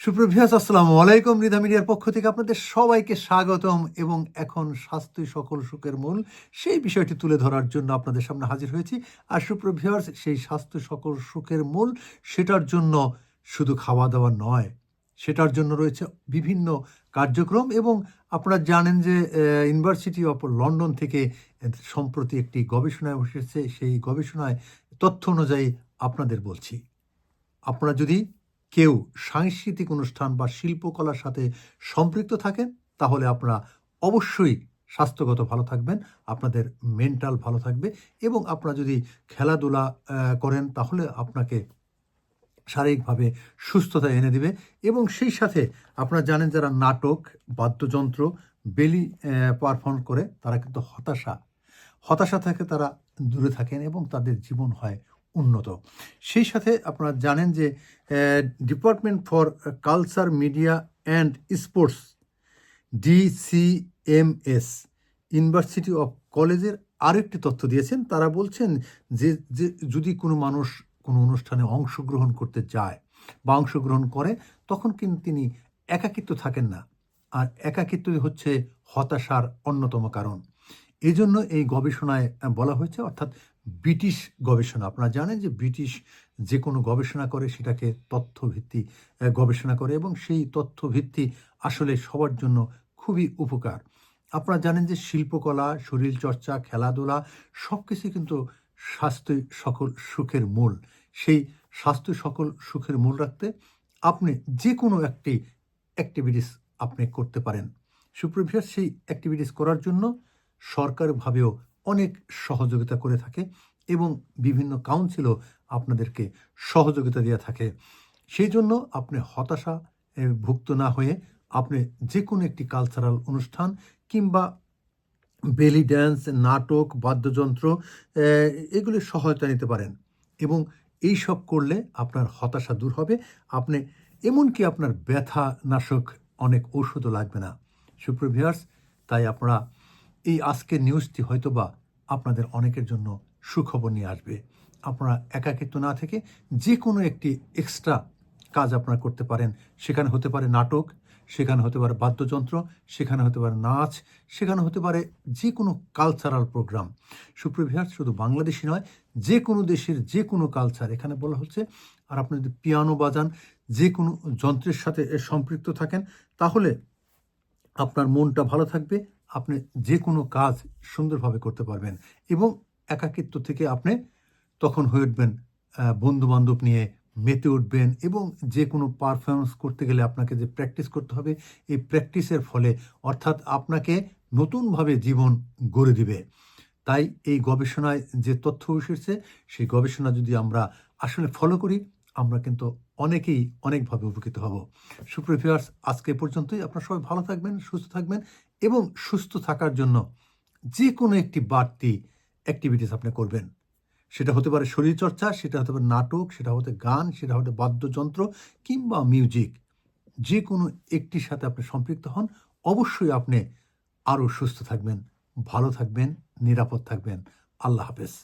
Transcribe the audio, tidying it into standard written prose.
সুপ্রভিয়াস আসসালামু আলাইকুম। মৃধা মিডিয়ার পক্ষ থেকে আপনাদের সবাইকে স্বাগতম এবং এখন স্বাস্থ্যই সকল সুখের মূল সেই বিষয়টি তুলে ধরার জন্য আপনাদের সামনে হাজির হয়েছি। আর সুপ্রভিয়াস সেই স্বাস্থ্য সকল সুখের মূল সেটার জন্য শুধু খাওয়া দাওয়া নয়, সেটার জন্য রয়েছে বিভিন্ন কার্যক্রম এবং আপনারা জানেন যে ইউনিভার্সিটি অফ লন্ডন থেকে সম্প্রতি একটি গবেষণায় এসেছে। সেই গবেষণায় তথ্য অনুযায়ী আপনাদের বলছি, আপনারা যদি কেউ সাংস্কৃতিক অনুষ্ঠান বা শিল্পকলার সাথে সম্পৃক্ত থাকেন তাহলে আপনারা অবশ্যই স্বাস্থ্যগত ভালো থাকবেন, আপনাদের মেন্টাল ভালো থাকবে এবং আপনারা যদি খেলাধুলা করেন তাহলে আপনাকে শারীরিকভাবে সুস্থতা এনে দিবে। এবং সেই সাথে আপনারা জানেন যারা নাটক, বাদ্যযন্ত্র, বেলি পারফর্ম করে তারা কিন্তু হতাশা থেকে তারা দূরে থাকেন এবং তাদের জীবন হয় উন্নত। সেই সাথে আপনারা জানেন যে department for culture, media and sports DCMS university of কলেজের আরেকটি তথ্য দিয়েছেন। তারা বলছেন যে যে যদি কোনো মানুষ কোনো অনুষ্ঠানে অংশগ্রহণ করতে যায় বা অংশগ্রহণ করে তখন কিন্তু তিনি একাকিত্ব থাকেন না, আর একাকিত্বই হচ্ছে হতাশার অন্যতম কারণ। এজন্য এই গবেষণায় বলা হয়েছে, অর্থাৎ ব্রিটিশ গবেষণা। আপনারা জানেন যে ব্রিটিশ যে কোনো গবেষণা করে সেটাকে তথ্যভিত্তি গবেষণা করে এবং সেই তথ্যভিত্তি আসলে সবার জন্য খুবই উপকার। আপনারা জানেন যে শিল্পকলা, শরীরচর্চা, খেলাধুলা সব কিছুই কিন্তু স্বাস্থ্যই সকল সুখের মূল। সেই স্বাস্থ্য সকল সুখের মূল রাখতে আপনি যে কোনো একটি অ্যাক্টিভিটিস আপনি করতে পারেন। সুপ্রভিয়াস সেই অ্যাক্টিভিটিস করার জন্য সরকারভাবেও অনেক সহযোগিতা করে থাকে এবং বিভিন্ন কাউন্সিলও আপনাদেরকে সহযোগিতা দিয়ে থাকে। সেই জন্য আপনি হতাশা ভুক্ত না হয়ে আপনি যে কোনো একটি কালচারাল অনুষ্ঠান কিংবা বেলি ড্যান্স, নাটক, বাদ্যযন্ত্র এগুলির সহায়তা নিতে পারেন এবং এই সব করলে আপনার হতাশা দূর হবে। আপনি এমনকি আপনার ব্যথা নাশক অনেক ঔষধও লাগবে না। সুপ্রভিয়ার্স, তাই আপনারা এই আজকের নিউজটি হয়তোবা আপনাদের অনেকের জন্য সুখবর নিয়ে আসবে। আপনারা একাকিত্ব না থেকে যে কোনো একটি এক্সট্রা কাজ আপনারা করতে পারেন। সেখানে হতে পারে নাটক, সেখানে হতে পারে বাদ্যযন্ত্র, সেখানে হতে পারে নাচ, সেখানে হতে পারে যে কোনো কালচারাল প্রোগ্রাম। সুপ্রভিয়ার্স, শুধু বাংলাদেশি নয়, যে কোনো দেশের যে কোনো কালচার এখানে বলা হচ্ছে। আর আপনি যদি পিয়ানো বাজান, যে কোনো যন্ত্রের সাথে সম্পৃক্ত থাকেন তাহলে আপনার মনটা ভালো থাকবে, আপনি যে কোনো কাজ সুন্দরভাবে করতে পারবেন এবং একাকিত্ব থেকে আপনি তখন হয়ে উঠবেন বন্ধুবান্ধব নিয়ে মেতে উঠবেন এবং যে কোনো পারফরমেন্স করতে গেলে আপনাকে যে প্র্যাকটিস করতে হবে, এই প্র্যাকটিসের ফলে অর্থাৎ আপনাকে নতুনভাবে জীবন গড়ে দিবে। তাই এই গবেষণায় যে তথ্য এসেছে সেই গবেষণা যদি আমরা আসলে ফলো করি আমরা কিন্তু অনেকেই অনেকভাবে উপকৃত হব। সুপ্রিয়, আজকে পর্যন্তই। আপনারা সবাই ভালো থাকবেন, সুস্থ থাকবেন এবং সুস্থ থাকার জন্য যে কোনো একটি বাড়তি অ্যাক্টিভিটিস আপনি করবেন। সেটা হতে পারে শরীরচর্চা, সেটা হতে পারে নাটক, সেটা হতে গান, সেটা হতে বাদ্যযন্ত্র কিংবা মিউজিক। যে কোনো একটির সাথে আপনি সম্পৃক্ত হন, অবশ্যই আপনি আরও সুস্থ থাকবেন, ভালো থাকবেন, নিরাপদ থাকবেন। আল্লাহ হাফেজ।